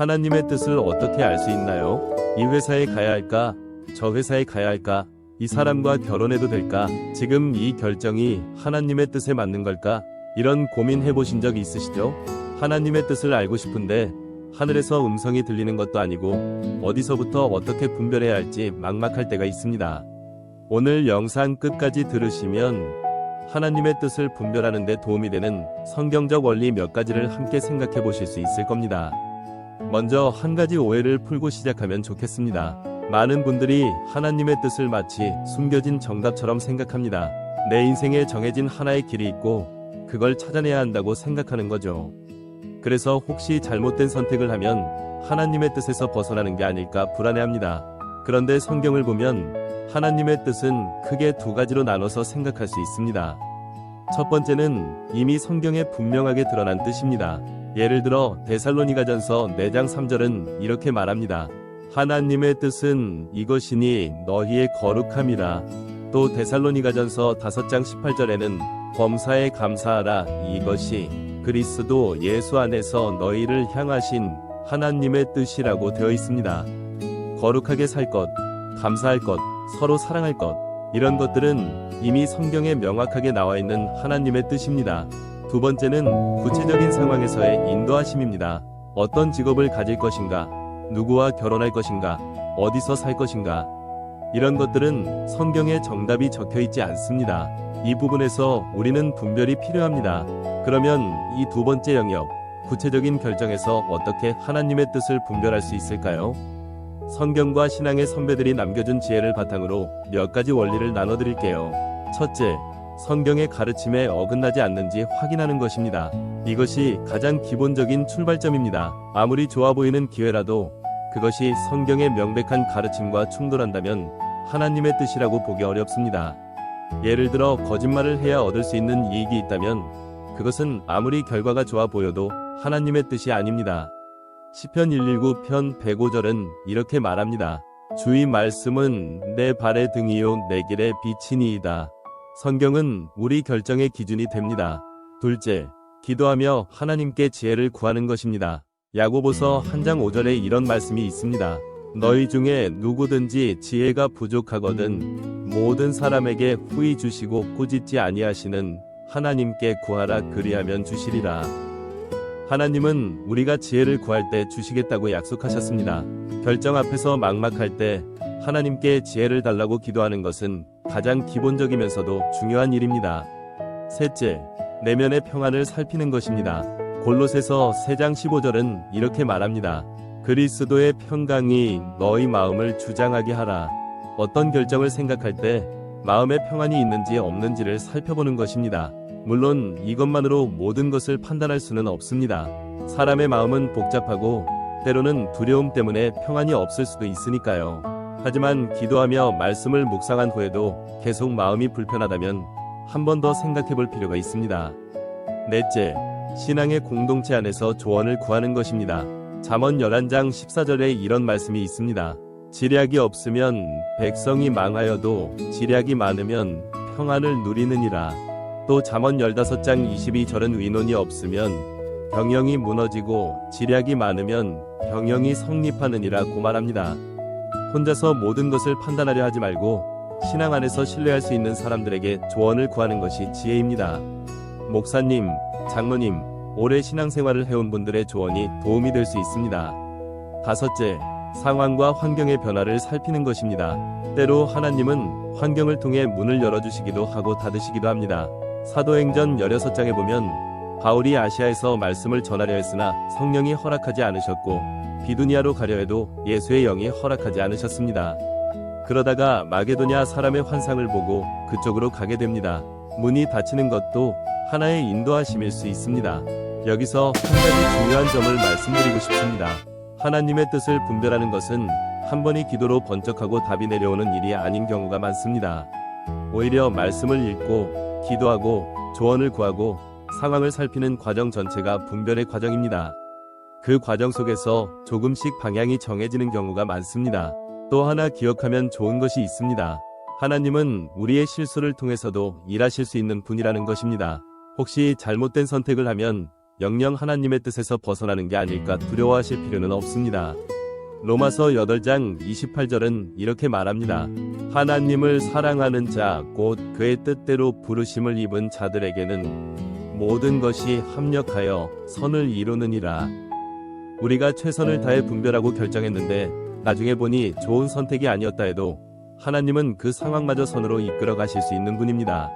하나님의 뜻을 어떻게 알 수 있나요? 이 회사에 가야 할까? 저 회사에 가야 할까? 이 사람과 결혼해도 될까? 지금 이 결정이 하나님의 뜻에 맞는 걸까? 이런 고민 해보신 적 있으시죠? 하나님의 뜻을 알고 싶은데 하늘에서 음성이 들리는 것도 아니고 어디서부터 어떻게 분별해야 할지 막막할 때가 있습니다. 오늘 영상 끝까지 들으시면 하나님의 뜻을 분별하는 데 도움이 되는 성경적 원리 몇 가지를 함께 생각해 보실 수 있을 겁니다. 먼저 한 가지 오해를 풀고 시작하면 좋겠습니다. 많은 분들이 하나님의 뜻을 마치 숨겨진 정답처럼 생각합니다. 내 인생에 정해진 하나의 길이 있고 그걸 찾아내야 한다고 생각하는 거죠. 그래서 혹시 잘못된 선택을 하면 하나님의 뜻에서 벗어나는 게 아닐까 불안해합니다. 그런데 성경을 보면 하나님의 뜻은 크게 두 가지로 나눠서 생각할 수 있습니다. 첫 번째는 이미 성경에 분명하게 드러난 뜻입니다. 예를 들어 데살로니가전서 4장 3절은 이렇게 말합니다. 하나님의 뜻은 이것이니 너희의 거룩함이라. 또 데살로니가전서 5장 18절에는 범사에 감사하라. 이것이 그리스도 예수 안에서 너희를 향하신 하나님의 뜻이라고 되어 있습니다. 거룩하게 살 것, 감사할 것, 서로 사랑할 것, 이런 것들은 이미 성경에 명확하게 나와 있는 하나님의 뜻입니다. 두 번째는 구체적인 상황에서의 인도하심입니다. 어떤 직업을 가질 것인가, 누구와 결혼할 것인가, 어디서 살 것인가, 이런 것들은 성경에 정답이 적혀 있지 않습니다. 이 부분에서 우리는 분별이 필요합니다. 그러면 이 두 번째 영역, 구체적인 결정에서 어떻게 하나님의 뜻을 분별할 수 있을까요? 성경과 신앙의 선배들이 남겨준 지혜를 바탕으로 몇 가지 원리를 나눠드릴게요. 첫째, 성경의 가르침에 어긋나지 않는지 확인하는 것입니다. 이것이 가장 기본적인 출발점입니다. 아무리 좋아 보이는 기회라도 그것이 성경의 명백한 가르침과 충돌한다면 하나님의 뜻이라고 보기 어렵습니다. 예를 들어 거짓말을 해야 얻을 수 있는 이익이 있다면 그것은 아무리 결과가 좋아 보여도 하나님의 뜻이 아닙니다. 시편 119편 105절은 이렇게 말합니다. 주의 말씀은 내 발의 등이요 내 길의 빛이니이다. 성경은 우리 결정의 기준이 됩니다. 둘째, 기도하며 하나님께 지혜를 구하는 것입니다. 야고보서 1장 5절에 이런 말씀이 있습니다. 너희 중에 누구든지 지혜가 부족하거든 모든 사람에게 후히 주시고 꾸짖지 아니하시는 하나님께 구하라. 그리하면 주시리라. 하나님은 우리가 지혜를 구할 때 주시겠다고 약속하셨습니다. 결정 앞에서 막막할 때 하나님께 지혜를 달라고 기도하는 것은 가장 기본적이면서도 중요한 일입니다. 셋째, 내면의 평안을 살피는 것입니다. 골로새서 3장 15절은 이렇게 말합니다. 그리스도의 평강이 너희 마음을 주장하게 하라. 어떤 결정을 생각할 때 마음의 평안이 있는지 없는지를 살펴보는 것입니다. 물론 이것만으로 모든 것을 판단할 수는 없습니다. 사람의 마음은 복잡하고 때로는 두려움 때문에 평안이 없을 수도 있으니까요. 하지만 기도하며 말씀을 묵상한 후에도 계속 마음이 불편하다면 한 번 더 생각해 볼 필요가 있습니다. 넷째, 신앙의 공동체 안에서 조언을 구하는 것입니다. 잠언 11장 14절에 이런 말씀이 있습니다. 지략이 없으면 백성이 망하여도 지략이 많으면 평안을 누리느니라. 또 잠언 15장 22절은 의논이 없으면 병영이 무너지고 지략이 많으면 병영이 성립하느니라고 말합니다. 혼자서 모든 것을 판단하려 하지 말고 신앙 안에서 신뢰할 수 있는 사람들에게 조언을 구하는 것이 지혜입니다. 목사님, 장로님, 오래 신앙생활을 해온 분들의 조언이 도움이 될 수 있습니다. 다섯째, 상황과 환경의 변화를 살피는 것입니다. 때로 하나님은 환경을 통해 문을 열어주시기도 하고 닫으시기도 합니다. 사도행전 16장에 보면 바울이 아시아에서 말씀을 전하려 했으나 성령이 허락하지 않으셨고 비두니아로 가려 해도 예수의 영이 허락하지 않으셨습니다. 그러다가 마게도냐 사람의 환상을 보고 그쪽으로 가게 됩니다. 문이 닫히는 것도 하나의 인도하심일 수 있습니다. 여기서 한 가지 중요한 점을 말씀드리고 싶습니다. 하나님의 뜻을 분별하는 것은 한 번의 기도로 번쩍하고 답이 내려오는 일이 아닌 경우가 많습니다. 오히려 말씀을 읽고 기도하고 조언을 구하고 상황을 살피는 과정 전체가 분별의 과정입니다. 그 과정 속에서 조금씩 방향이 정해지는 경우가 많습니다. 또 하나 기억하면 좋은 것이 있습니다. 하나님은 우리의 실수를 통해서도 일하실 수 있는 분이라는 것입니다. 혹시 잘못된 선택을 하면 영영 하나님의 뜻에서 벗어나는 게 아닐까 두려워하실 필요는 없습니다. 로마서 8장 28절은 이렇게 말합니다. 하나님을 사랑하는 자, 곧 그의 뜻대로 부르심을 입은 자들에게는 모든 것이 합력하여 선을 이루느니라. 우리가 최선을 다해 분별하고 결정했는데 나중에 보니 좋은 선택이 아니었다 해도 하나님은 그 상황마저 선으로 이끌어 가실 수 있는 분입니다.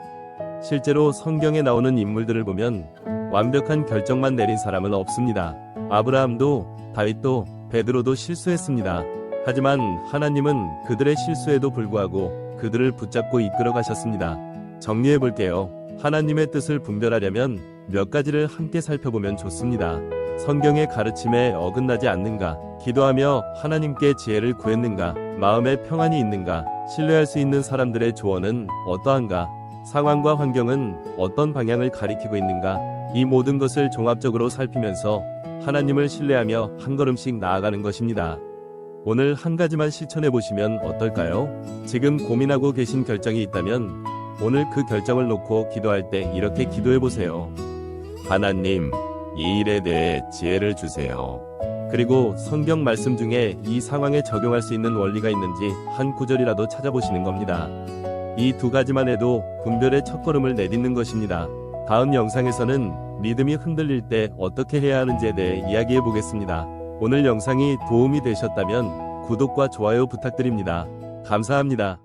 실제로 성경에 나오는 인물들을 보면 완벽한 결정만 내린 사람은 없습니다. 아브라함도, 다윗도, 베드로도 실수했습니다. 하지만 하나님은 그들의 실수에도 불구하고 그들을 붙잡고 이끌어 가셨습니다. 정리해 볼게요. 하나님의 뜻을 분별하려면 몇 가지를 함께 살펴보면 좋습니다. 성경의 가르침에 어긋나지 않는가? 기도하며 하나님께 지혜를 구했는가? 마음에 평안이 있는가? 신뢰할 수 있는 사람들의 조언은 어떠한가? 상황과 환경은 어떤 방향을 가리키고 있는가? 이 모든 것을 종합적으로 살피면서 하나님을 신뢰하며 한 걸음씩 나아가는 것입니다. 오늘 한 가지만 실천해 보시면 어떨까요? 지금 고민하고 계신 결정이 있다면 오늘 그 결정을 놓고 기도할 때 이렇게 기도해 보세요. 하나님, 이 일에 대해 지혜를 주세요. 그리고 성경 말씀 중에 이 상황에 적용할 수 있는 원리가 있는지 한 구절이라도 찾아보시는 겁니다. 이 두 가지만 해도 분별의 첫걸음을 내딛는 것입니다. 다음 영상에서는 믿음이 흔들릴 때 어떻게 해야 하는지에 대해 이야기해 보겠습니다. 오늘 영상이 도움이 되셨다면 구독과 좋아요 부탁드립니다. 감사합니다.